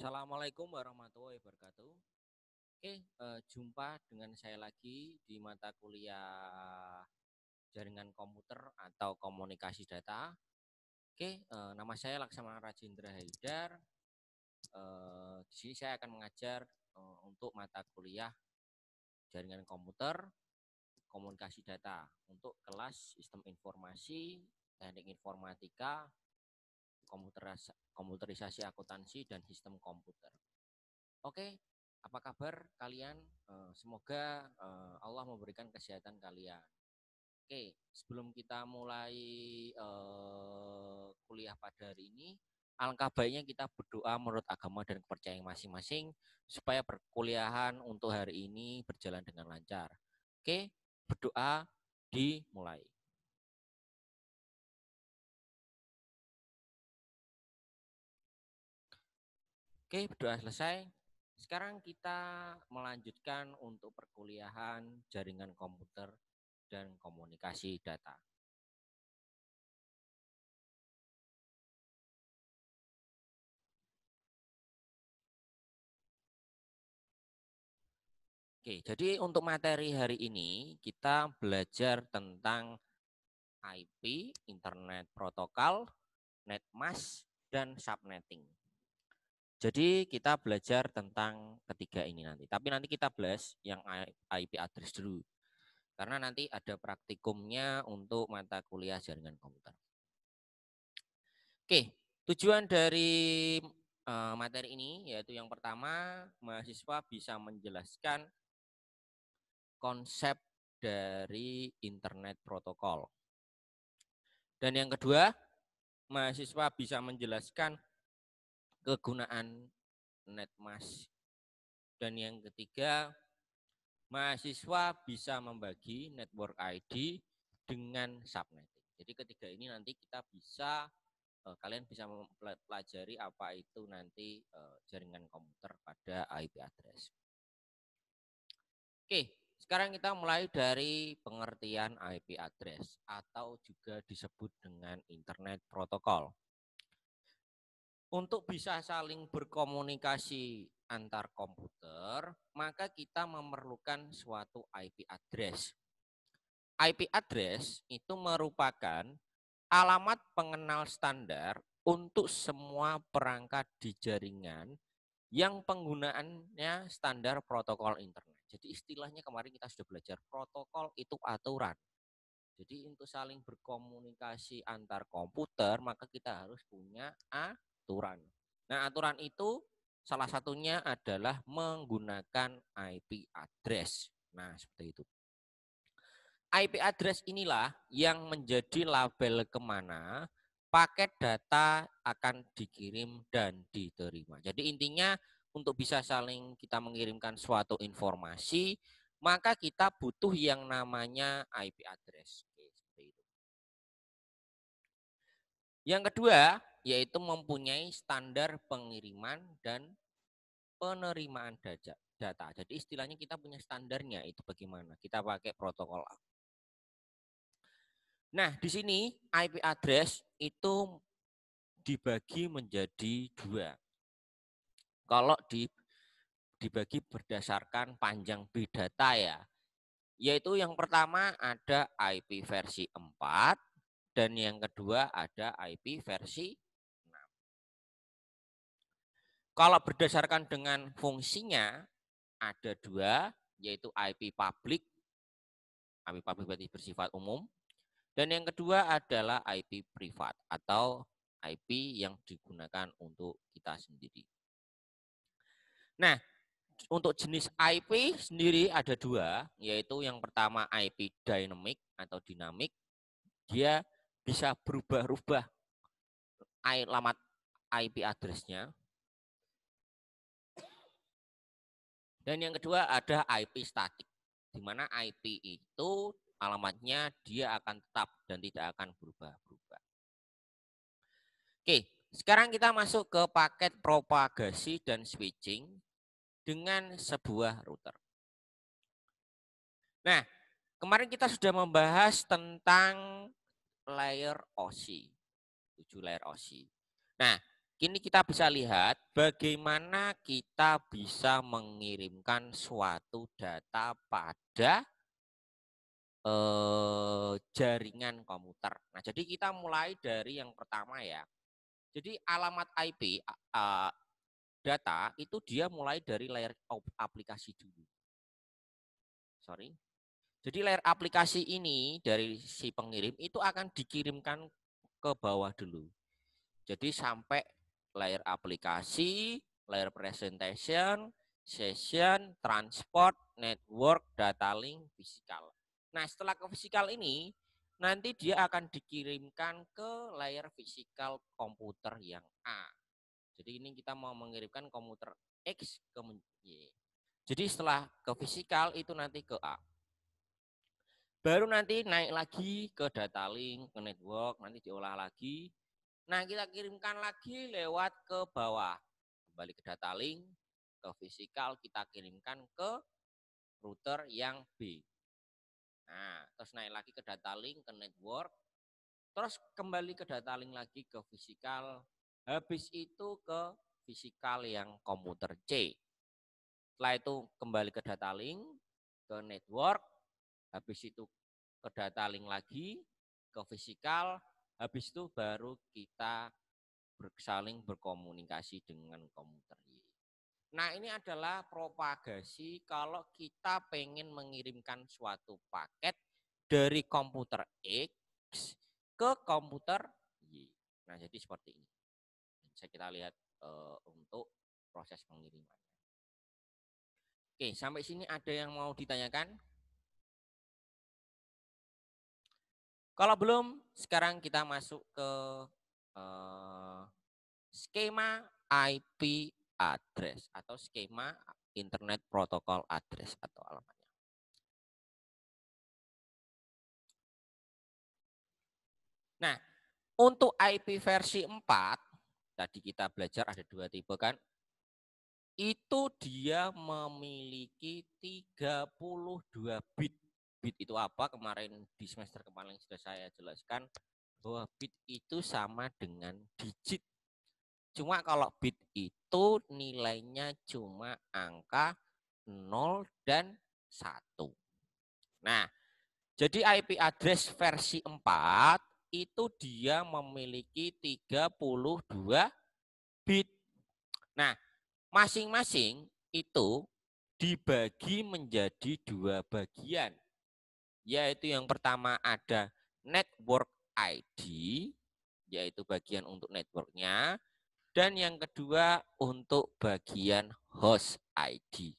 Assalamualaikum warahmatullahi wabarakatuh. Oke, jumpa dengan saya lagi di mata kuliah jaringan komputer atau komunikasi data. Oke, nama saya Laksamana Rajendra Haidar. Di sini saya akan mengajar untuk mata kuliah jaringan komputer, komunikasi data untuk kelas sistem informasi, teknik informatika, komputerisasi akuntansi, dan sistem komputer. Oke, apa kabar kalian? Semoga Allah memberikan kesehatan kalian. Oke, sebelum kita mulai kuliah pada hari ini, alangkah baiknya kita berdoa menurut agama dan kepercayaan masing-masing supaya perkuliahan untuk hari ini berjalan dengan lancar. Oke, berdoa dimulai. Oke, berdoa selesai. Sekarang kita melanjutkan untuk perkuliahan jaringan komputer dan komunikasi data. Oke, jadi untuk materi hari ini kita belajar tentang IP, Internet Protokol, NetMask, dan Subnetting. Jadi kita belajar tentang ketiga ini nanti. Tapi nanti kita bahas yang IP address dulu. Karena nanti ada praktikumnya untuk mata kuliah jaringan komputer. Oke, tujuan dari materi ini yaitu yang pertama, mahasiswa bisa menjelaskan konsep dari internet protokol. Dan yang kedua, mahasiswa bisa menjelaskan kegunaan NetMask. Dan yang ketiga, mahasiswa bisa membagi network ID dengan subnetting. Jadi ketiga ini nanti kita bisa kalian bisa mempelajari apa itu nanti jaringan komputer pada IP address. Oke, sekarang kita mulai dari pengertian IP address atau juga disebut dengan internet protokol. Untuk bisa saling berkomunikasi antar komputer, maka kita memerlukan suatu IP address. IP address itu merupakan alamat pengenal standar untuk semua perangkat di jaringan yang penggunaannya standar protokol internet. Jadi istilahnya kemarin kita sudah belajar protokol itu aturan. Jadi untuk saling berkomunikasi antar komputer maka kita harus punya aturan. Nah, aturan itu salah satunya adalah menggunakan IP address. Nah, seperti itu. IP address inilah yang menjadi label kemana paket data akan dikirim dan diterima. Jadi intinya untuk bisa saling kita mengirimkan suatu informasi, maka kita butuh yang namanya IP address. Oke, seperti itu. Yang kedua, yaitu mempunyai standar pengiriman dan penerimaan data. Jadi istilahnya kita punya standarnya itu bagaimana? Kita pakai protokol. Nah, di sini IP address itu dibagi menjadi dua. Kalau dibagi berdasarkan panjang bidata ya, yaitu yang pertama ada IP versi 4 dan yang kedua ada IP versi 6. Kalau berdasarkan dengan fungsinya ada dua, yaitu IP public berarti bersifat umum, dan yang kedua adalah IP privat atau IP yang digunakan untuk kita sendiri. Nah, untuk jenis IP sendiri ada dua, yaitu yang pertama IP dynamic atau dinamik. Dia bisa berubah-ubah alamat IP address-nya. Dan yang kedua ada IP statik, di mana IP itu alamatnya dia akan tetap dan tidak akan berubah-ubah. Oke, sekarang kita masuk ke paket propagasi dan switching dengan sebuah router. Nah, kemarin kita sudah membahas tentang layer OSI, 7 layer OSI. Nah, Kini kita bisa lihat bagaimana kita bisa mengirimkan suatu data pada jaringan komputer. Nah, jadi kita mulai dari yang pertama ya. Jadi alamat IP data itu dia mulai dari layer aplikasi dulu. Sorry. Jadi layer aplikasi ini dari si pengirim itu akan dikirimkan ke bawah dulu. Jadi sampai layer aplikasi, layer presentation, session, transport, network, data link, physical. Nah, setelah ke physical ini, nanti dia akan dikirimkan ke layer physical komputer yang A. Jadi ini kita mau mengirimkan komputer X ke Y. Jadi setelah ke physical itu nanti ke A. Baru nanti naik lagi ke data link, ke network, nanti diolah lagi. Nah, kita kirimkan lagi lewat ke bawah. Kembali ke data link, ke physical, kita kirimkan ke router yang B. Nah, terus naik lagi ke data link, ke network. Terus kembali ke data link lagi ke physical. Habis itu ke physical yang komputer C. Setelah itu kembali ke data link, ke network. Habis itu ke data link lagi, ke physical. Habis itu baru kita saling berkomunikasi dengan komputer Y. Nah, ini adalah propagasi kalau kita pengen mengirimkan suatu paket dari komputer X ke komputer Y. Nah, jadi seperti ini. Bisa kita lihat untuk proses pengiriman. Oke, sampai sini ada yang mau ditanyakan? Kalau belum, sekarang kita masuk ke skema IP address atau skema Internet Protocol Address atau alamatnya. Nah, untuk IP versi 4, tadi kita belajar ada 2 tipe kan, itu dia memiliki 32 bit. Bit itu apa? Kemarin di semester kemarin sudah saya jelaskan bahwa bit itu sama dengan digit. Cuma kalau bit itu nilainya cuma angka 0 dan 1. Nah, jadi IP address versi 4 itu dia memiliki 32 bit. Nah, masing-masing itu dibagi menjadi 2 bagian. Yaitu yang pertama ada network ID, yaitu bagian untuk networknya. Dan yang kedua untuk bagian host ID.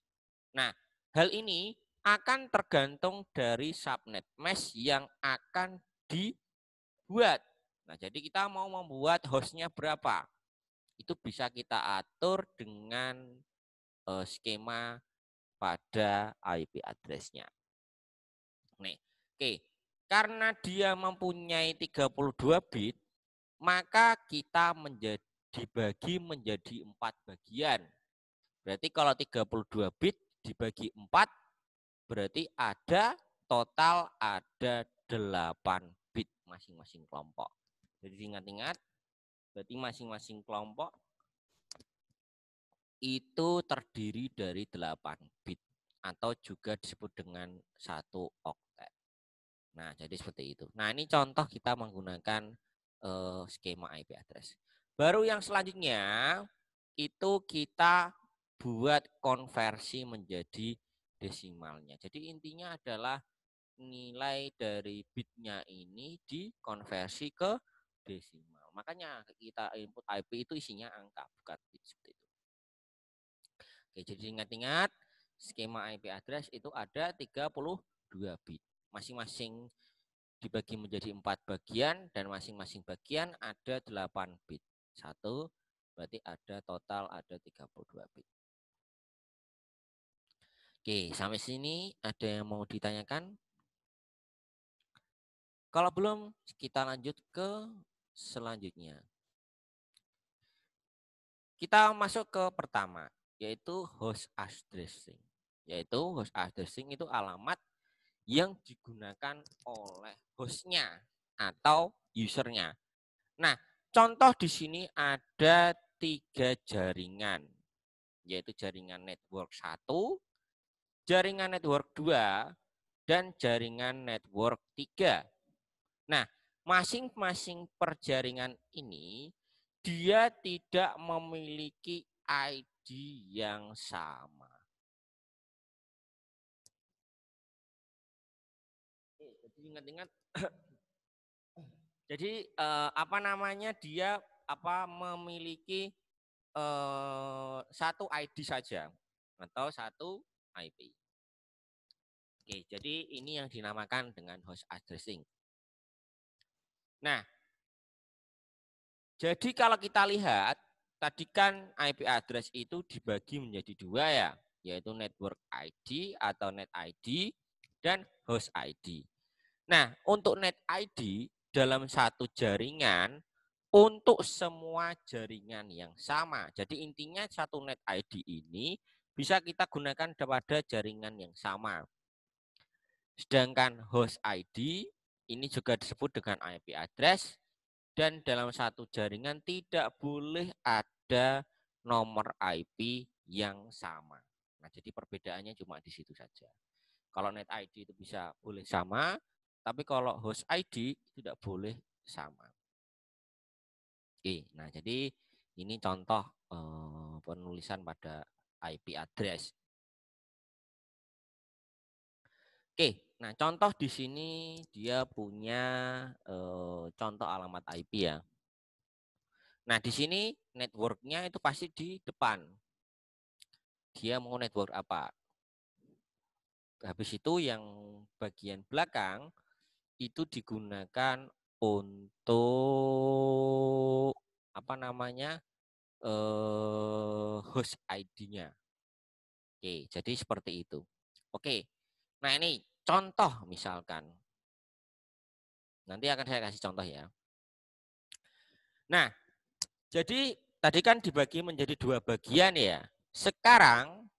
Nah, hal ini akan tergantung dari subnet mesh yang akan dibuat. Nah, jadi kita mau membuat hostnya berapa? Itu bisa kita atur dengan skema pada IP address-nya. Nih, oke. Karena dia mempunyai 32 bit, maka kita dibagi menjadi 4 bagian. Berarti kalau 32 bit dibagi 4, berarti ada total ada 8 bit masing-masing kelompok. Jadi ingat-ingat, berarti masing-masing kelompok itu terdiri dari 8 bit atau juga disebut dengan 1 oktet. Nah, jadi seperti itu. Nah, ini contoh kita menggunakan skema IP address. Baru yang selanjutnya itu kita buat konversi menjadi desimalnya. Jadi intinya adalah nilai dari bitnya ini dikonversi ke desimal. Makanya kita input IP itu isinya angka, bukan bit seperti itu. Oke, jadi ingat-ingat skema IP address itu ada 32 bit. Masing-masing dibagi menjadi 4 bagian dan masing-masing bagian ada 8 bit. 1 berarti ada total ada 32 bit. Oke, sampai sini ada yang mau ditanyakan? Kalau belum, kita lanjut ke selanjutnya. Kita masuk ke pertama, yaitu host addressing. Yaitu host addressing itu alamat yang digunakan oleh hostnya atau usernya. Nah, contoh di sini ada 3 jaringan, yaitu jaringan network 1, jaringan network 2, dan jaringan network 3. Nah, masing-masing perjaringan ini dia tidak memiliki ID yang sama. Jadi ingat-ingat. Jadi apa namanya, dia memiliki satu ID saja atau satu IP. Oke, jadi ini yang dinamakan dengan host addressing. Nah, jadi kalau kita lihat tadi kan IP address itu dibagi menjadi 2 ya, yaitu network ID atau net ID dan host ID. Nah, untuk net ID dalam satu jaringan untuk semua jaringan yang sama. Jadi intinya satu net ID ini bisa kita gunakan pada jaringan yang sama. Sedangkan host ID ini juga disebut dengan IP address dan dalam satu jaringan tidak boleh ada nomor IP yang sama. Nah, jadi perbedaannya cuma di situ saja. Kalau net ID itu bisa boleh sama, tapi kalau host ID tidak boleh sama. Oke, nah jadi ini contoh penulisan pada IP address. Oke, nah contoh di sini dia punya contoh alamat IP ya. Nah di sini networknya itu pasti di depan. Dia mau network apa? Habis itu yang bagian belakang itu digunakan untuk apa namanya host ID-nya. Oke, jadi seperti itu. Oke, nah ini contoh misalkan. Nanti akan saya kasih contoh ya. Nah, jadi tadi kan dibagi menjadi 2 bagian ya. Sekarang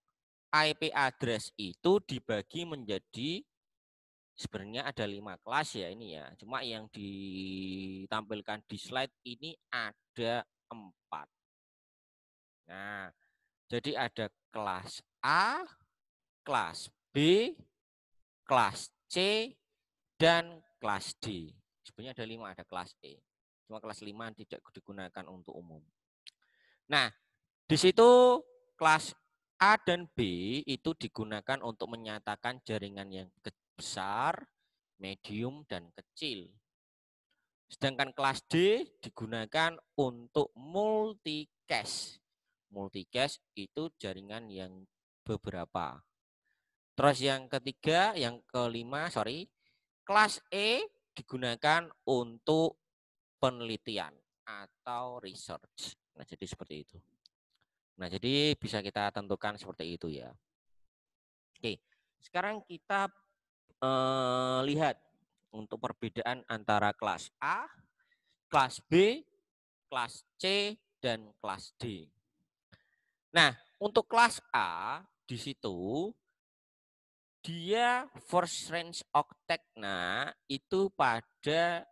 IP address itu dibagi menjadi sebenarnya ada 5 kelas ya ini ya. Cuma yang ditampilkan di slide ini ada 4. Nah, jadi ada kelas A, kelas B, kelas C, dan kelas D. Sebenarnya ada 5, ada kelas E. Cuma kelas 5 tidak digunakan untuk umum. Nah, di situ kelas A dan B itu digunakan untuk menyatakan jaringan yang besar, medium, dan kecil. Sedangkan kelas D digunakan untuk multicast. Multicast itu jaringan yang beberapa. Terus yang ketiga, yang kelima, kelas E digunakan untuk penelitian atau research. Nah, jadi seperti itu. Nah, jadi bisa kita tentukan seperti itu ya. Oke, sekarang kita lihat untuk perbedaan antara kelas A, kelas B, kelas C, dan kelas D. Nah, untuk kelas A di situ dia first range octet-nya itu pada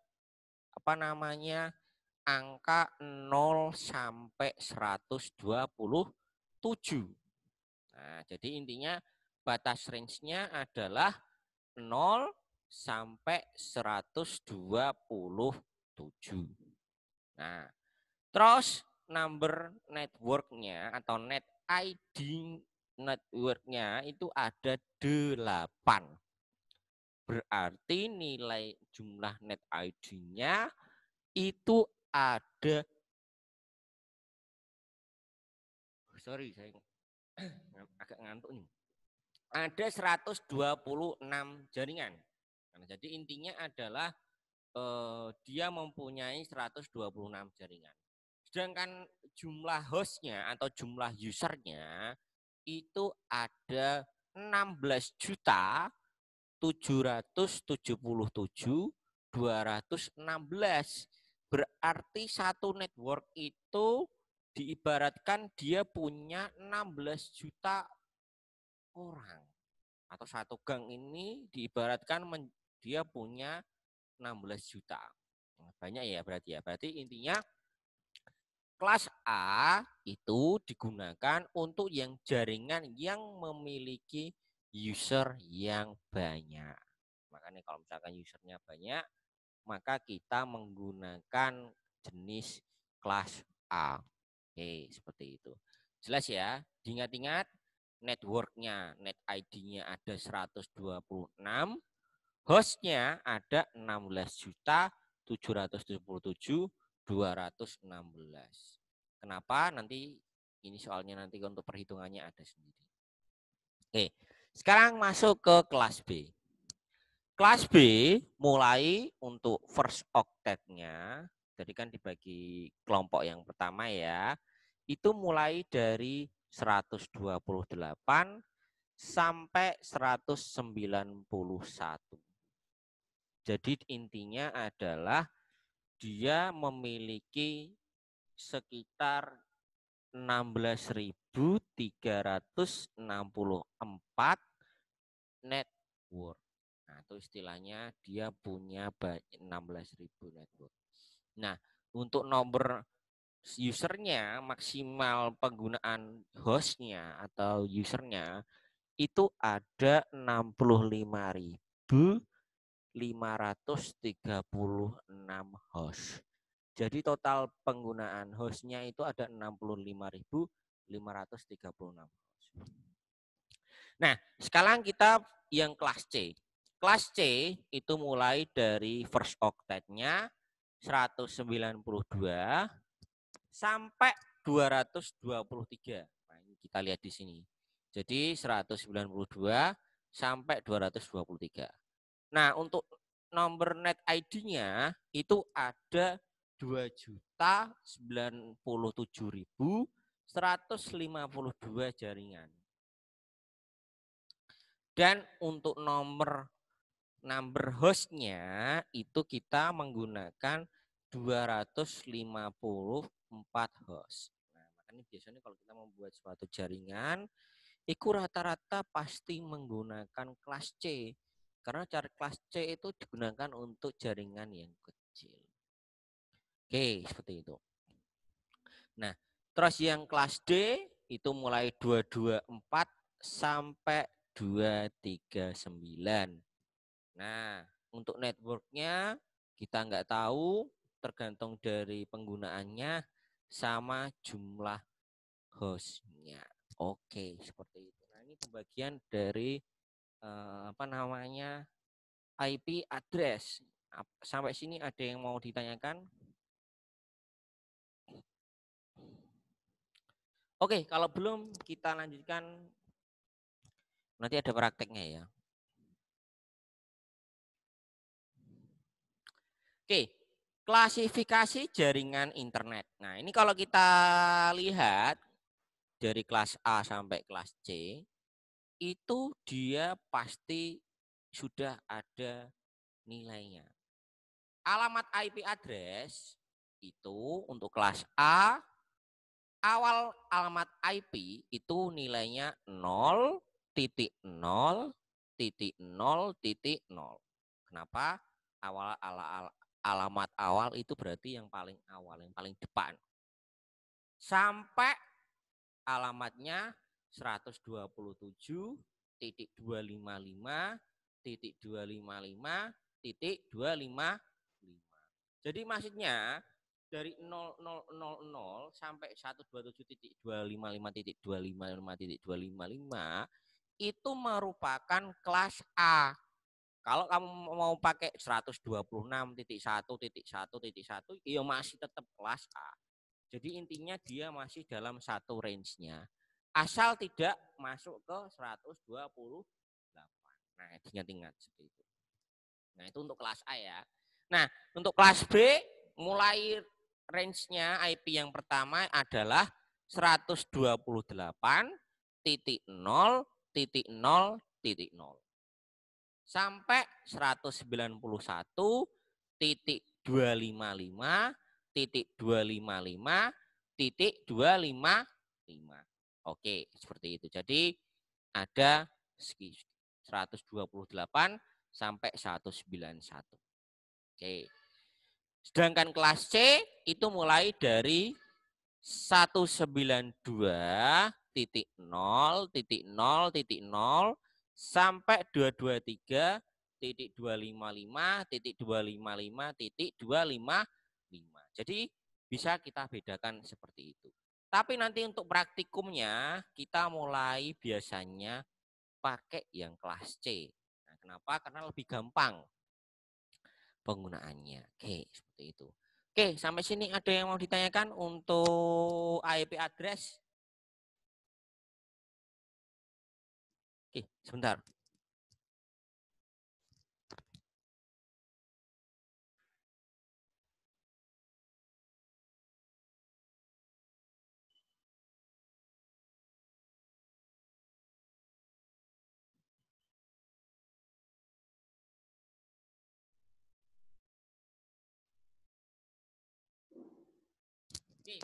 apa namanya angka 0 sampai 127. Nah, jadi intinya batas range-nya adalah 0 sampai 127. Nah, terus number network-nya atau net ID network-nya itu ada 8. Berarti nilai jumlah net ID-nya itu ada, sorry saya agak ngantuk nih. Ada 126 jaringan. Nah, jadi intinya adalah dia mempunyai 126 jaringan. Sedangkan jumlah hostnya atau jumlah usernya itu ada 16.777.216. Berarti satu network itu diibaratkan dia punya 16 juta orang. Atau satu gang ini diibaratkan dia punya 16 juta. Banyak ya berarti ya. Berarti intinya kelas A itu digunakan untuk yang jaringan yang memiliki user yang banyak. Makanya kalau misalkan usernya banyak, maka kita menggunakan jenis kelas A. Oke, seperti itu. Jelas ya? Diingat-ingat, networknya, net ID-nya ada 126, hostnya ada 16.777.216. Kenapa? Nanti ini soalnya nanti untuk perhitungannya ada sendiri. Oke, sekarang masuk ke kelas B. Kelas B mulai untuk first octet-nya, jadi kan dibagi kelompok yang pertama ya, itu mulai dari 128 sampai 191. Jadi intinya adalah dia memiliki sekitar 16.364 network. Nah, itu istilahnya dia punya 16.000 network. Nah, untuk nomor usernya, maksimal penggunaan hostnya atau usernya itu ada 65.536 host. Jadi total penggunaan hostnya itu ada 65.536 host. Nah, sekarang kita yang kelas C. Kelas C itu mulai dari first octet-nya 192 sampai 223. Nah, ini kita lihat di sini. Jadi 192 sampai 223. Nah, untuk nomor net ID-nya itu ada 2.097.152 jaringan. Dan untuk number hostnya itu kita menggunakan 254 host. Nah, makanya biasanya kalau kita membuat suatu jaringan, itu rata-rata pasti menggunakan kelas C. Karena cara kelas C itu digunakan untuk jaringan yang kecil. Oke, seperti itu. Nah, terus yang kelas D itu mulai 224 sampai 239. Nah, untuk networknya kita nggak tahu, tergantung dari penggunaannya sama jumlah hostnya. Oke, seperti itu. Nah, ini pembagian dari IP address. Sampai sini ada yang mau ditanyakan? Oke, kalau belum kita lanjutkan. Nanti ada prakteknya ya. Oke, klasifikasi jaringan internet. Nah, ini kalau kita lihat dari kelas A sampai kelas C, itu dia pasti sudah ada nilainya. Alamat IP address itu untuk kelas A, awal alamat IP itu nilainya 0.0.0.0. Kenapa? Alamat awal itu berarti yang paling awal, yang paling depan. Sampai alamatnya 127.255.255.255. Jadi maksudnya dari 0000 sampai 127.255.255.255 itu merupakan kelas A. Kalau kamu mau pakai 126.1.1.1, ya masih tetap kelas A. Jadi intinya dia masih dalam satu range-nya. Asal tidak masuk ke 128. Nah, ingat-ingat seperti itu. Nah, itu untuk kelas A ya. Nah, untuk kelas B, mulai range-nya IP yang pertama adalah 128.0.0.0 sampai 191.255.255.255. Oke, seperti itu. Jadi ada 128 sampai 191. Oke. Sedangkan kelas C itu mulai dari 192.0.0.0 sampai 223.255.255.255. Jadi bisa kita bedakan seperti itu. Tapi nanti untuk praktikumnya kita mulai biasanya pakai yang kelas C. Nah, kenapa? Karena lebih gampang penggunaannya. Oke, seperti itu. Oke, sampai sini ada yang mau ditanyakan untuk IP address? Oke, sebentar. Oke,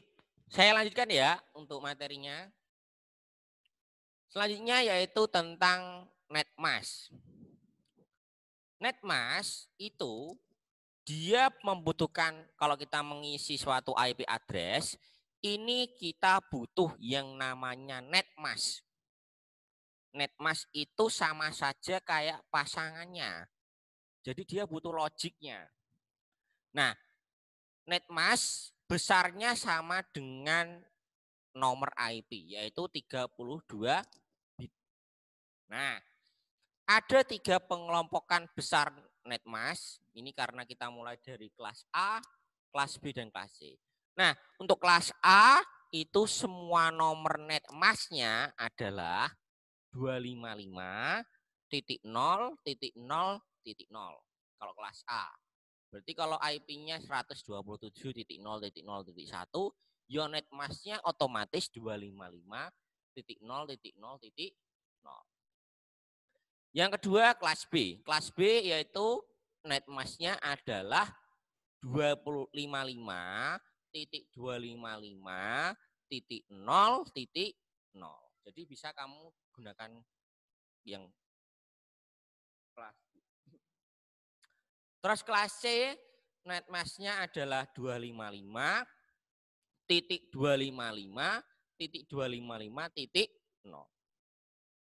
saya lanjutkan ya untuk materinya. Selanjutnya yaitu tentang netmask. Netmask itu dia membutuhkan kalau kita mengisi suatu IP address, ini kita butuh yang namanya netmask. Netmask itu sama saja kayak pasangannya. Jadi dia butuh logiknya. Nah, netmask besarnya sama dengan nomor IP, yaitu 32 bit. Nah, ada 3 pengelompokan besar netmask. Ini karena kita mulai dari kelas A, kelas B, dan kelas C. Nah, untuk kelas A itu semua nomor netmasknya adalah 255.0.0.0. Kalau kelas A. Berarti kalau IP-nya 127.0.0.1, unit masknya otomatis 255.0.0.0. Yang kedua kelas B. Kelas B yaitu net masknya adalah 255.255.0.0. Jadi bisa kamu gunakan yang kelas B. Terus kelas C net masknya adalah 255.255.255.0.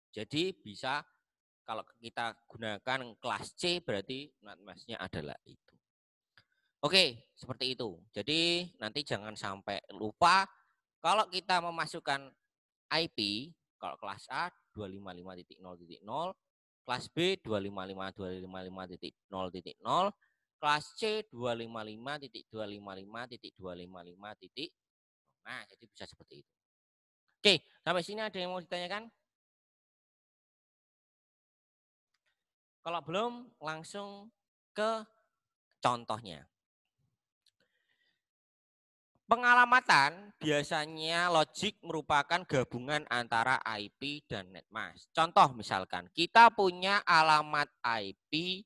Jadi bisa kalau kita gunakan kelas C berarti netmasknya adalah itu. Oke, seperti itu. Jadi nanti jangan sampai lupa kalau kita memasukkan IP, kalau kelas A 255.0.0, kelas B 255.255.0.0, kelas C 255.255.255. Nah, jadi bisa seperti itu. Oke, sampai sini ada yang mau ditanyakan? Kalau belum, langsung ke contohnya. Pengalamatan biasanya logik merupakan gabungan antara IP dan netmask. Contoh misalkan, kita punya alamat IP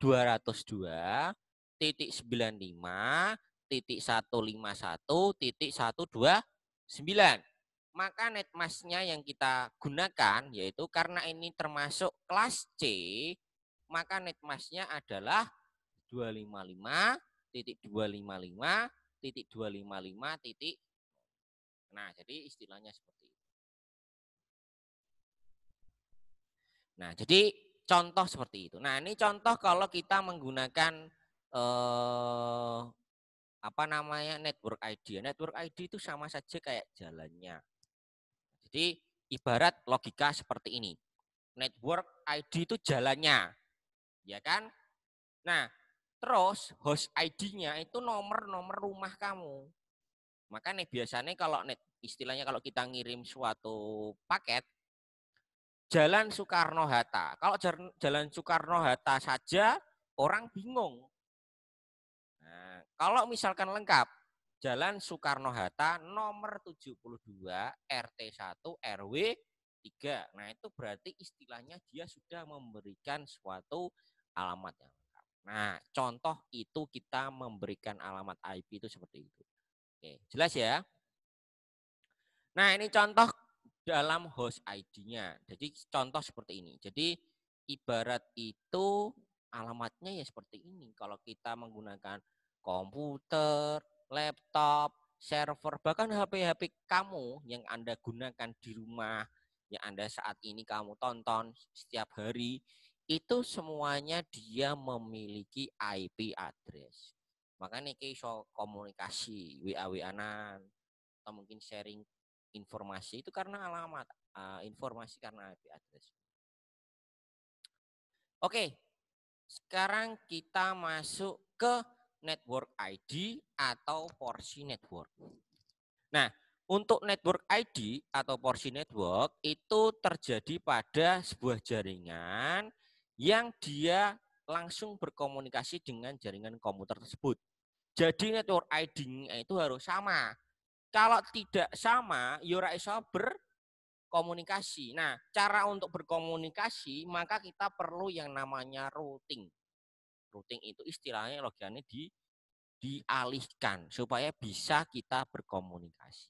202.155.121.129. Maka netmasknya yang kita gunakan yaitu karena ini termasuk kelas C, maka netmasknya adalah 255.255.255. Nah, jadi istilahnya seperti itu. Nah, jadi contoh seperti itu. Nah, ini contoh kalau kita menggunakan apa namanya network ID. Network ID itu sama saja kayak jalannya. Jadi ibarat logika seperti ini. Network ID itu jalannya, ya kan? Nah, terus host ID-nya itu nomor-nomor rumah kamu. Maka nih biasanya kalau istilahnya kalau kita ngirim suatu paket, Jalan Soekarno-Hatta. Kalau Jalan Soekarno-Hatta saja orang bingung. Nah, kalau misalkan lengkap, Jalan Soekarno-Hatta nomor 72 RT 1 RW 3. Nah, itu berarti istilahnya dia sudah memberikan suatu alamat yang lengkap. Nah, contoh itu kita memberikan alamat IP itu seperti itu. Oke, jelas ya? Nah, ini contoh dalam host ID-nya. Jadi contoh seperti ini. Jadi ibarat itu alamatnya ya seperti ini. Kalau kita menggunakan komputer, laptop, server, bahkan HP-HP kamu yang Anda gunakan di rumah, yang Anda saat ini kamu tonton setiap hari, itu semuanya dia memiliki IP address. Makanya iso komunikasi, WA-WA-an, atau mungkin sharing informasi itu karena alamat, informasi karena IP address. Oke, sekarang kita masuk ke network ID atau porsi network. Nah, untuk network ID atau porsi network itu terjadi pada sebuah jaringan yang dia langsung berkomunikasi dengan jaringan komputer tersebut. Jadi network ID-nya itu harus sama. Kalau tidak sama, ya iso berkomunikasi. Nah, cara untuk berkomunikasi maka kita perlu yang namanya routing. Routing itu istilahnya logiannya dialihkan supaya bisa kita berkomunikasi.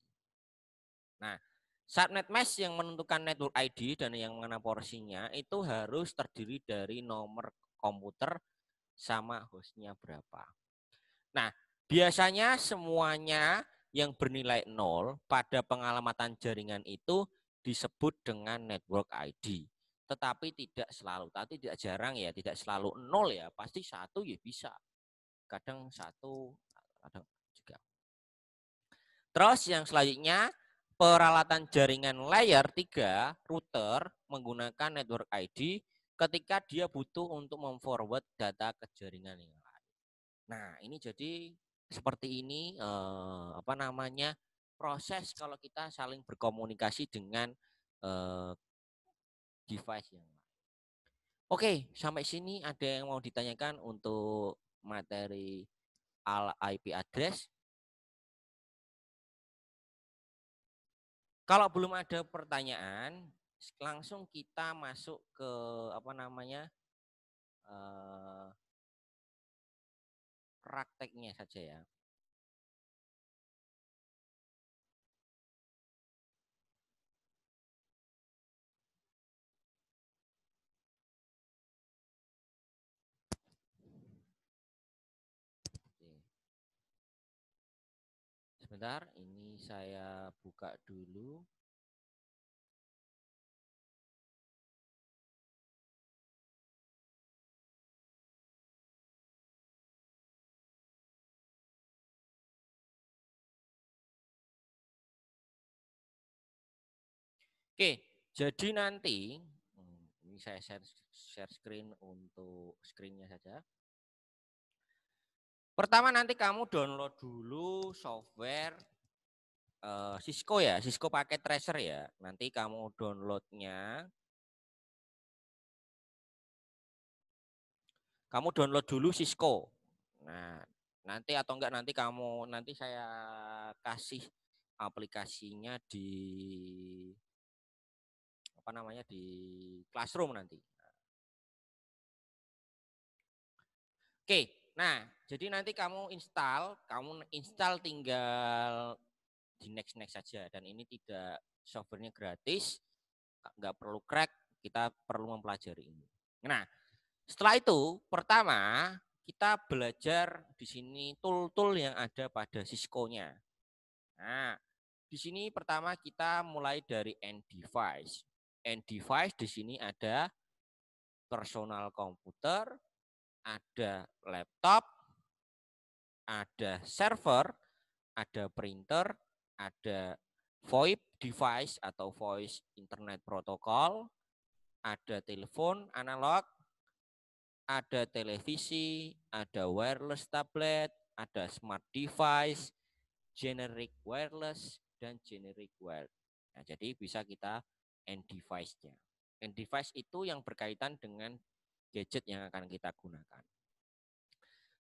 Nah, subnet mask yang menentukan network ID dan yang mana porsinya itu harus terdiri dari nomor komputer sama hostnya berapa. Nah, biasanya semuanya yang bernilai 0 pada pengalamatan jaringan itu disebut dengan network ID. Tetapi tidak selalu, tapi tidak jarang ya, tidak selalu 0 ya, pasti 1 ya bisa. Kadang 1, kadang juga. Terus yang selanjutnya, peralatan jaringan layer 3 router menggunakan network ID ketika dia butuh untuk memforward data ke jaringan yang lain. Nah, ini jadi seperti ini proses kalau kita saling berkomunikasi dengan device yang lain. Oke, sampai sini ada yang mau ditanyakan untuk materi IP address? Kalau belum ada pertanyaan, langsung kita masuk ke prakteknya saja ya. Sebentar, ini saya buka dulu. Oke, jadi nanti ini saya share screen untuk screen-nya saja. Pertama nanti kamu download dulu software Cisco ya, Cisco paket tracer ya. Nanti kamu downloadnya. Kamu download dulu Cisco. Nah, nanti atau enggak nanti saya kasih aplikasinya di di Classroom nanti. Oke, nah jadi nanti kamu install tinggal di next saja dan ini tidak softwarenya gratis, nggak perlu crack, kita perlu mempelajari ini. Nah, setelah itu pertama kita belajar di sini tool-tool yang ada pada Cisco-nya. Nah, di sini pertama kita mulai dari end device. End device di sini ada personal komputer, ada laptop, ada server, ada printer, ada VoIP device atau voice internet protocol, ada telepon analog, ada televisi, ada wireless tablet, ada smart device, generic wireless, dan generic wired. Nah, jadi bisa kita end device-nya. End device itu yang berkaitan dengan gadget yang akan kita gunakan.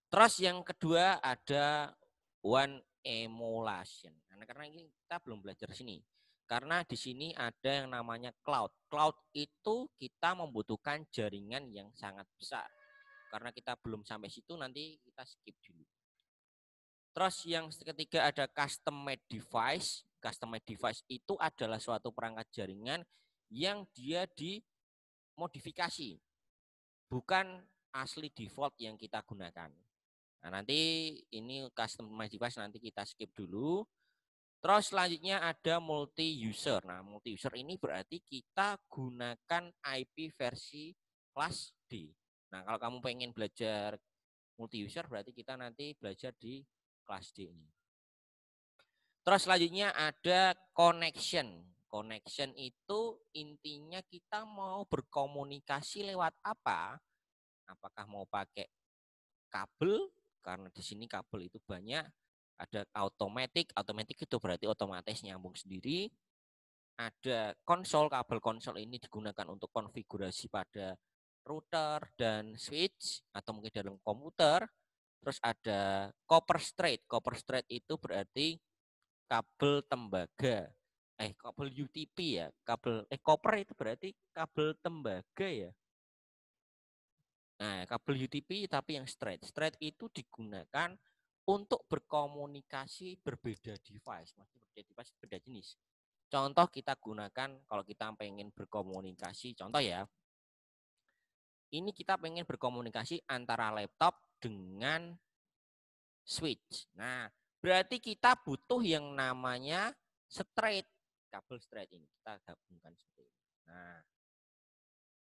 Terus yang kedua ada one emulation. Nah, karena ini kita belum belajar sini. Karena di sini ada yang namanya cloud. Cloud itu kita membutuhkan jaringan yang sangat besar. Karena kita belum sampai situ, nanti kita skip dulu. Terus yang ketiga ada custom made device. Custom made device itu adalah suatu perangkat jaringan yang dia dimodifikasi. Bukan asli default yang kita gunakan. Nah, nanti ini custom made device nanti kita skip dulu. Terus selanjutnya ada multi-user. Nah, multi-user ini berarti kita gunakan IP versi kelas D. Nah, kalau kamu pengen belajar multi-user berarti kita nanti belajar di kelas D ini. Terus selanjutnya ada connection. Connection itu intinya kita mau berkomunikasi lewat apa? Apakah mau pakai kabel? Karena di sini kabel itu banyak. Ada automatic itu berarti otomatis nyambung sendiri. Ada konsol, kabel konsol ini digunakan untuk konfigurasi pada router dan switch atau mungkin dalam komputer. Terus ada copper straight. Copper straight itu berarti kabel tembaga. Kabel UTP ya. Copper itu berarti kabel tembaga ya. Nah, kabel UTP tapi yang straight. Straight itu digunakan untuk berkomunikasi berbeda device. Maksudnya berbeda device, berbeda jenis. Contoh kita gunakan kalau kita pengen berkomunikasi, contoh ya, ini kita pengen berkomunikasi antara laptop dengan switch. Nah, berarti kita butuh yang namanya straight, kabel straight ini. Kita gabungkan seperti ini.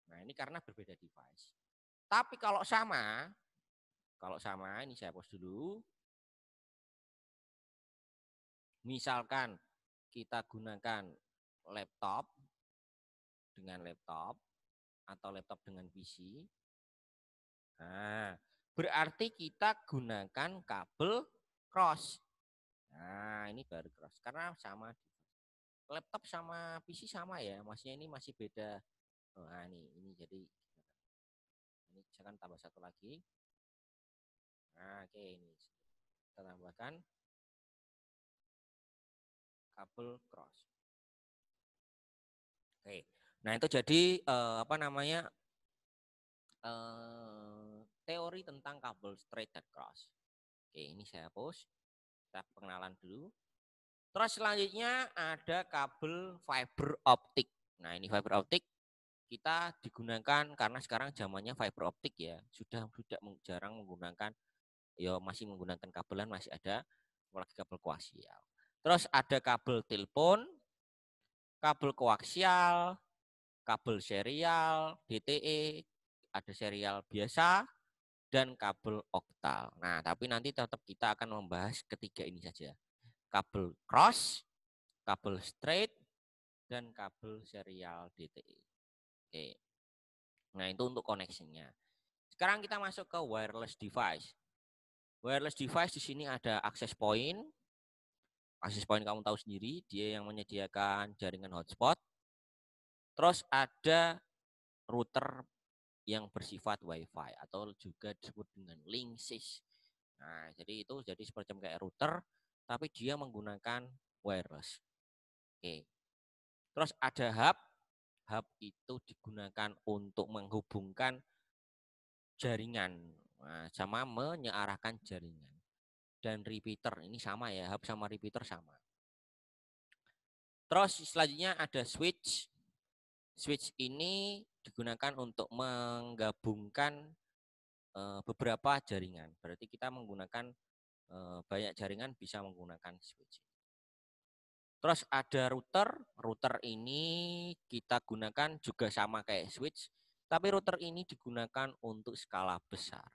Nah ini karena berbeda device. Tapi kalau sama ini saya post dulu. Misalkan kita gunakan laptop dengan laptop atau laptop dengan PC. Nah, berarti kita gunakan kabel cross. Nah, ini baru cross karena sama laptop sama PC sama ya. Maksudnya ini masih beda. Nah, ini jadi ini saya akan tambah satu lagi. Nah, oke ini kita tambahkan kabel cross. Oke. Nah, itu jadi apa namanya? Teori tentang kabel straight dan cross. Oke, ini saya hapus. Kita pengenalan dulu. Terus selanjutnya ada kabel fiber optik. Nah, ini fiber optik kita digunakan karena sekarang zamannya fiber optik ya. Sudah jarang menggunakan, ya masih menggunakan kabelan masih ada, apalagi kabel koaksial. Terus ada kabel telepon, kabel koaksial, kabel serial, DTE, ada serial biasa, dan kabel oktal. Nah, tapi nanti tetap kita akan membahas ketiga ini saja. Kabel cross, kabel straight, dan kabel serial DTE. Oke. Nah, itu untuk koneksinya. Sekarang kita masuk ke wireless device. Wireless device di sini ada access point. Access point kamu tahu sendiri, dia yang menyediakan jaringan hotspot. Terus ada router yang bersifat WiFi atau juga disebut dengan Linksys. Nah, jadi itu jadi semacam kayak router, tapi dia menggunakan wireless. Oke. Terus ada hub. Hub itu digunakan untuk menghubungkan jaringan, sama menyearahkan jaringan. Dan repeater ini sama ya, hub sama repeater sama. Terus selanjutnya ada switch. Switch ini digunakan untuk menggabungkan beberapa jaringan. Berarti kita menggunakan banyak jaringan bisa menggunakan switch. Terus ada router. Router ini kita gunakan juga sama kayak switch, tapi router ini digunakan untuk skala besar.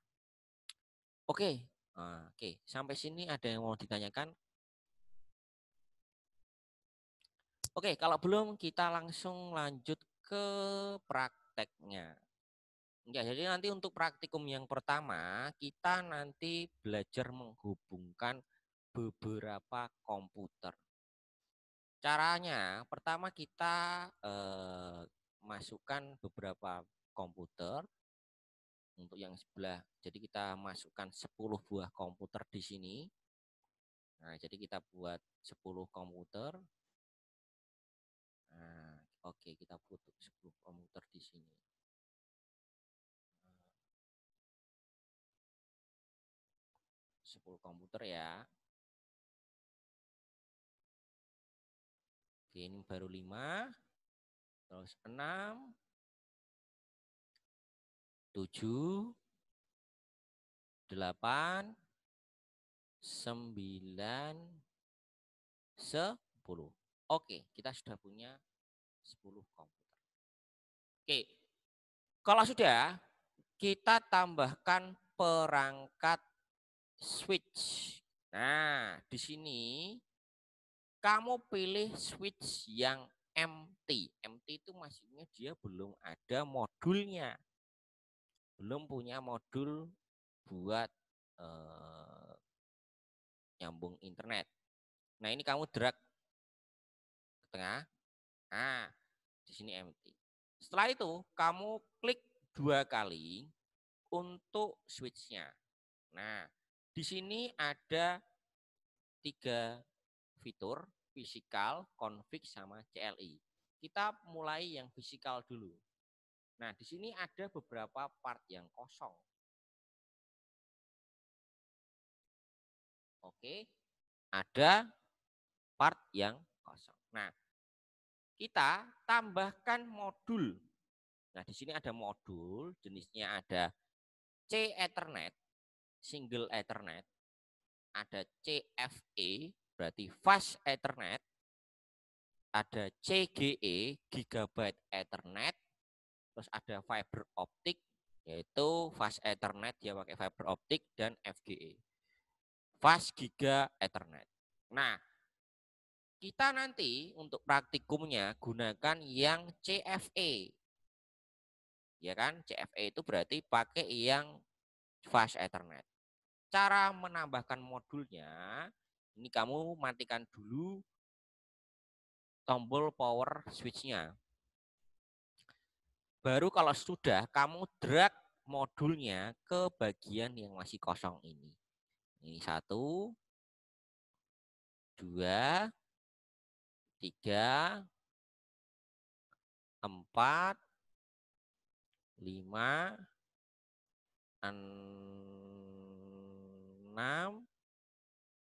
Oke, oke. Sampai sini ada yang mau ditanyakan? Oke, kalau belum kita langsung lanjut ke prakteknya. Ya, jadi nanti untuk praktikum yang pertama, kita nanti belajar menghubungkan beberapa komputer. Caranya, pertama kita masukkan beberapa komputer untuk yang sebelah. Jadi kita masukkan 10 buah komputer di sini. Nah, jadi kita buat 10 komputer. Nah, oke, kita butuh 10 komputer di sini. 10 komputer ya. Oke, ini baru 5. Terus 6, 7, 8, 9, 10. Oke, kita sudah punya 10 komputer. Oke, kalau sudah, kita tambahkan perangkat switch. Nah, di sini kamu pilih switch yang empty. Empty itu maksudnya dia belum ada modulnya. Belum punya modul buat nyambung internet. Nah, ini kamu drag ke tengah. Nah, di sini empty. Setelah itu, kamu klik 2 kali untuk switch-nya. Nah, di sini ada 3 fitur, fisikal, config, sama CLI. Kita mulai yang fisikal dulu. Nah, di sini ada beberapa part yang kosong. Oke, ada part yang kosong. Nah, kita tambahkan modul. Nah, di sini ada modul, jenisnya ada C Ethernet, Single Ethernet, ada CFE, berarti Fast Ethernet, ada CGE, Gigabyte Ethernet, terus ada fiber optik, yaitu Fast Ethernet, dia pakai fiber optik, dan FGE, Fast Giga Ethernet. Nah, kita nanti untuk praktikumnya gunakan yang CFE. Ya kan? CFE itu berarti pakai yang Fast Ethernet. Cara menambahkan modulnya, ini kamu matikan dulu tombol power switch-nya. Baru kalau sudah, kamu drag modulnya ke bagian yang masih kosong ini. Ini 1, 2, 3, 4, 5, 6,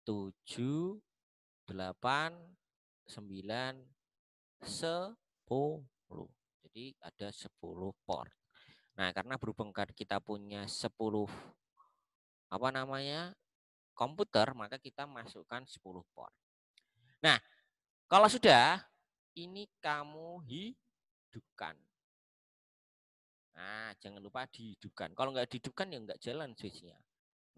7, 8, 9, 10. Jadi ada 10 port. Nah, karena berhubung kita punya 10 komputer, maka kita masukkan 10 port. Nah, kalau sudah, ini kamu hidupkan. Nah, jangan lupa dihidupkan. Kalau nggak dihidupkan ya nggak jalan switch-nya.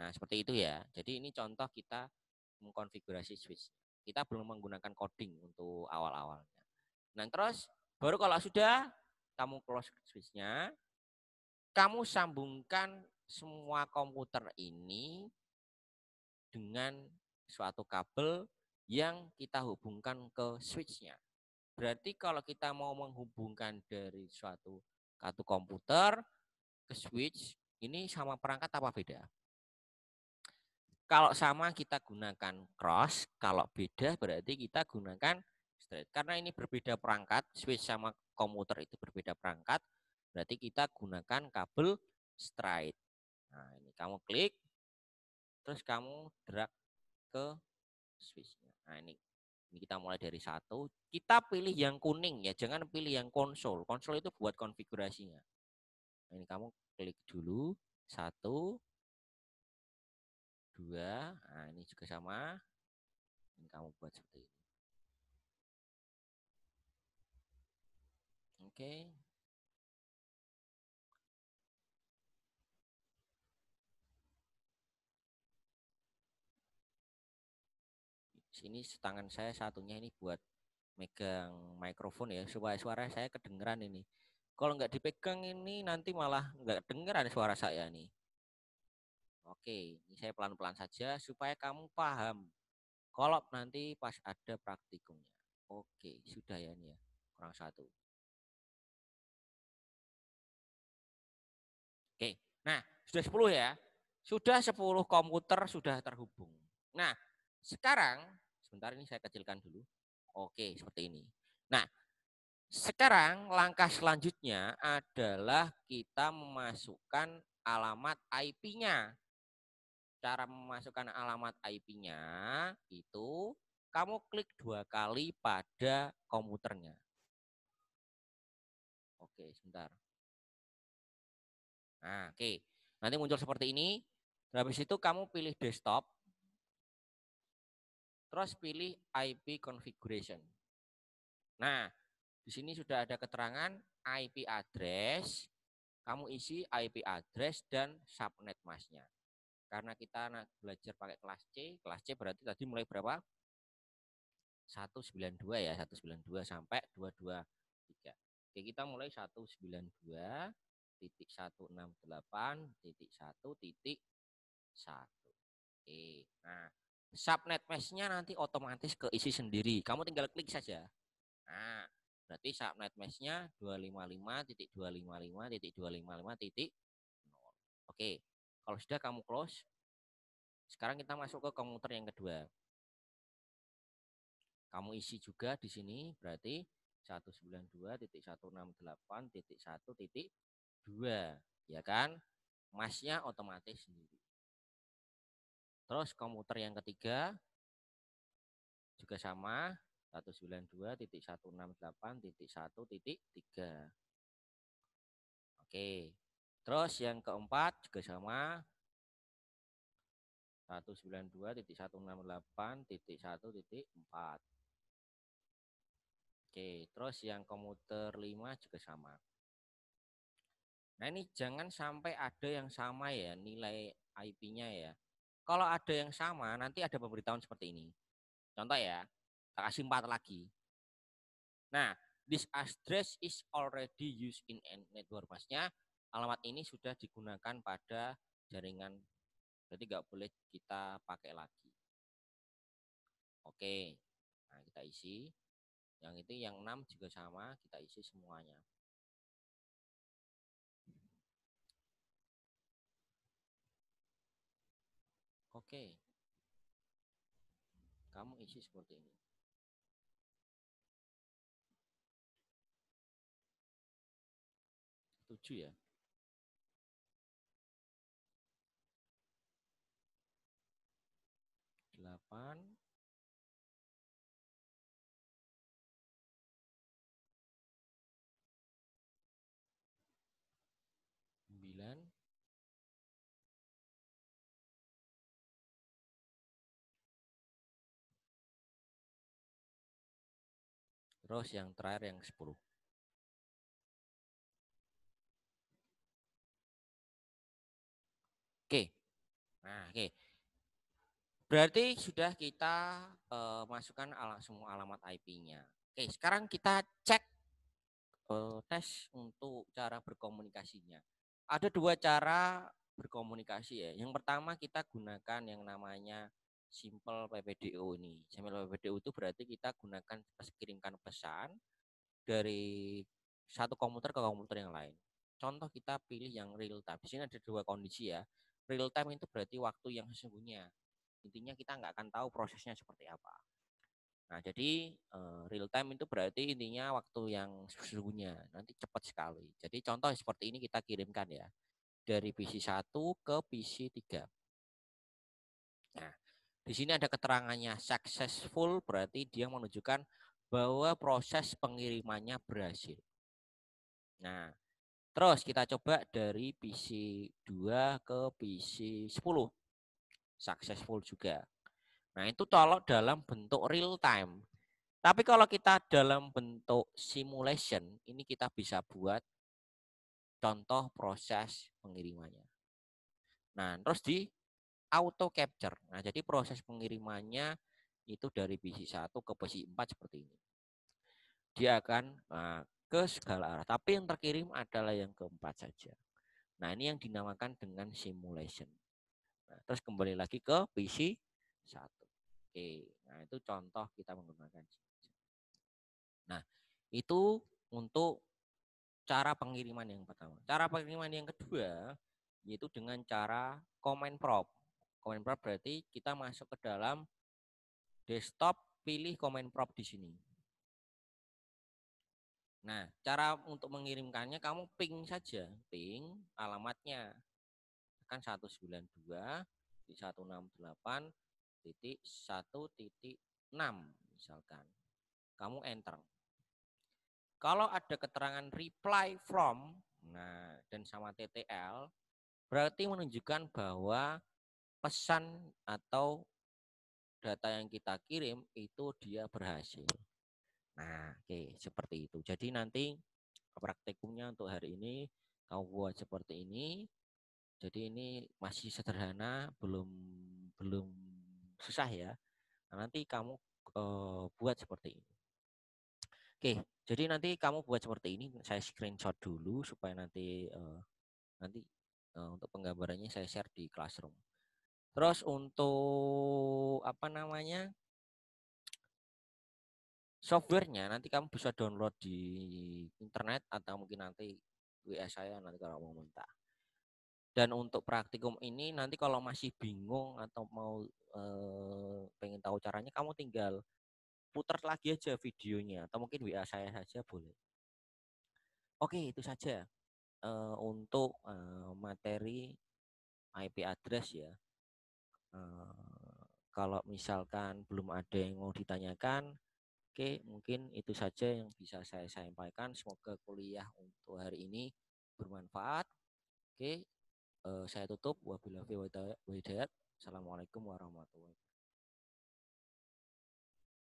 Nah, seperti itu ya. Jadi ini contoh kita mengkonfigurasi switch. Kita belum menggunakan coding untuk awal-awalnya. Nah, terus baru kalau sudah kamu close switch-nya, kamu sambungkan semua komputer ini dengan suatu kabel yang kita hubungkan ke switch-nya. Berarti kalau kita mau menghubungkan dari suatu kartu komputer ke switch, ini sama perangkat apa beda? Kalau sama kita gunakan cross, kalau beda berarti kita gunakan straight. Karena ini berbeda perangkat, switch sama komputer itu berbeda perangkat, berarti kita gunakan kabel straight. Nah, ini kamu klik, terus kamu drag ke switch-nya. Nah, ini kita mulai dari 1. Kita pilih yang kuning ya, jangan pilih yang konsol. Konsol itu buat konfigurasinya. Nah, ini kamu klik dulu 1, 2. Nah, ini juga sama. Ini kamu buat seperti ini. Oke. Sini tangan saya satunya ini buat megang mikrofon ya, supaya suara saya kedengeran ini. Kalau nggak dipegang ini nanti malah nggak dengeran suara saya nih. Oke, ini saya pelan-pelan saja supaya kamu paham. Kalau nanti pas ada praktikumnya. Oke, sudah ya ini ya. Kurang 1. Oke, nah sudah 10 ya. Sudah 10 komputer sudah terhubung. Nah, sekarang, sebentar ini saya kecilkan dulu. Oke, seperti ini. Nah, sekarang langkah selanjutnya adalah kita memasukkan alamat IP-nya. Cara memasukkan alamat IP-nya itu kamu klik 2 kali pada komputernya. Oke, sebentar. Nah, oke. Nanti muncul seperti ini. Habis itu kamu pilih desktop. Terus pilih IP configuration. Nah, di sini sudah ada keterangan IP address. Kamu isi IP address dan subnet masknya. Karena kita belajar pakai kelas C berarti tadi mulai berapa? 192 ya, 192 sampai 223. Oke, kita mulai 192.168.1.1. Oke, nah subnet meshnya nanti otomatis keisi sendiri. Kamu tinggal klik saja. Nah, berarti subnet meshnya 255.255.255.0. Oke, kalau sudah kamu close, sekarang kita masuk ke komputer yang kedua. Kamu isi juga di sini, berarti 192.168.1.2, ya kan? Masnya otomatis sendiri. Terus komputer yang ketiga juga sama, 192.168.1.3. Oke. Terus yang keempat juga sama, 192.168.1.4. Oke, terus yang komputer 5 juga sama. Nah, ini jangan sampai ada yang sama ya nilai IP-nya ya. Kalau ada yang sama, nanti ada pemberitahuan seperti ini. Contoh ya, tak kasih 4 lagi. Nah, this address is already used in network. Maksudnya, alamat ini sudah digunakan pada jaringan, berarti nggak boleh kita pakai lagi. Oke, nah kita isi. Yang itu yang 6 juga sama, kita isi semuanya. Oke, kamu isi seperti ini. Setuju ya? 8, 9, terus yang terakhir yang 10. Oke. Nah, oke. Berarti sudah kita masukkan semua alamat IP-nya. Oke, sekarang kita cek tes untuk cara berkomunikasinya. Ada 2 cara berkomunikasi ya. Yang pertama kita gunakan yang namanya simple PPDO ini. Simple PPDO itu berarti kita gunakan kirimkan pesan dari satu komputer ke komputer yang lain. Contoh kita pilih yang real time. Di sini ada 2 kondisi ya. Real time itu berarti waktu yang sesungguhnya. Intinya kita nggak akan tahu prosesnya seperti apa. Nah, jadi real time itu berarti intinya waktu yang sesungguhnya. Nanti cepat sekali. Jadi contoh seperti ini kita kirimkan ya. Dari PC 1 ke PC 3. Nah, di sini ada keterangannya successful, berarti dia menunjukkan bahwa proses pengirimannya berhasil. Nah, terus kita coba dari PC 2 ke PC 10. Successful juga. Nah, itu kalau dalam bentuk real time. Tapi kalau kita dalam bentuk simulation, ini kita bisa buat contoh proses pengirimannya. Nah, terus di auto capture. Nah, jadi proses pengirimannya itu dari PC 1 ke PC 4 seperti ini. Dia akan ke segala arah. Tapi yang terkirim adalah yang keempat saja. Nah, ini yang dinamakan dengan simulation. Nah, terus kembali lagi ke PC 1. Oke, nah itu contoh kita menggunakan. Nah, itu untuk cara pengiriman yang pertama. Cara pengiriman yang kedua yaitu dengan cara command prompt. Command prompt berarti kita masuk ke dalam desktop, pilih command prompt di sini. Nah, cara untuk mengirimkannya kamu ping saja, ping alamatnya kan 192.168.1.6 misalkan. Kamu enter. Kalau ada keterangan reply from, nah dan sama TTL, berarti menunjukkan bahwa pesan atau data yang kita kirim itu dia berhasil. Nah, oke, seperti itu. Jadi nanti praktikumnya untuk hari ini kamu buat seperti ini. Jadi ini masih sederhana, belum belum susah ya. Nah, nanti kamu buat seperti ini. Oke, jadi nanti kamu buat seperti ini. Saya screenshot dulu supaya nanti untuk penggambarannya saya share di Classroom. Terus untuk apa namanya? Softwarenya nanti kamu bisa download di internet atau mungkin nanti WA saya nanti kalau mau minta. Dan untuk praktikum ini nanti kalau masih bingung atau mau pengen tahu caranya, kamu tinggal putar lagi aja videonya atau mungkin WA saya saja boleh. Oke, itu saja untuk materi IP address ya. Kalau misalkan belum ada yang mau ditanyakan, oke, mungkin itu saja yang bisa saya sampaikan. Semoga kuliah untuk hari ini bermanfaat. Oke, saya tutup. Wabillahi wa hidayat. Assalamualaikum warahmatullahi wabarakatuh.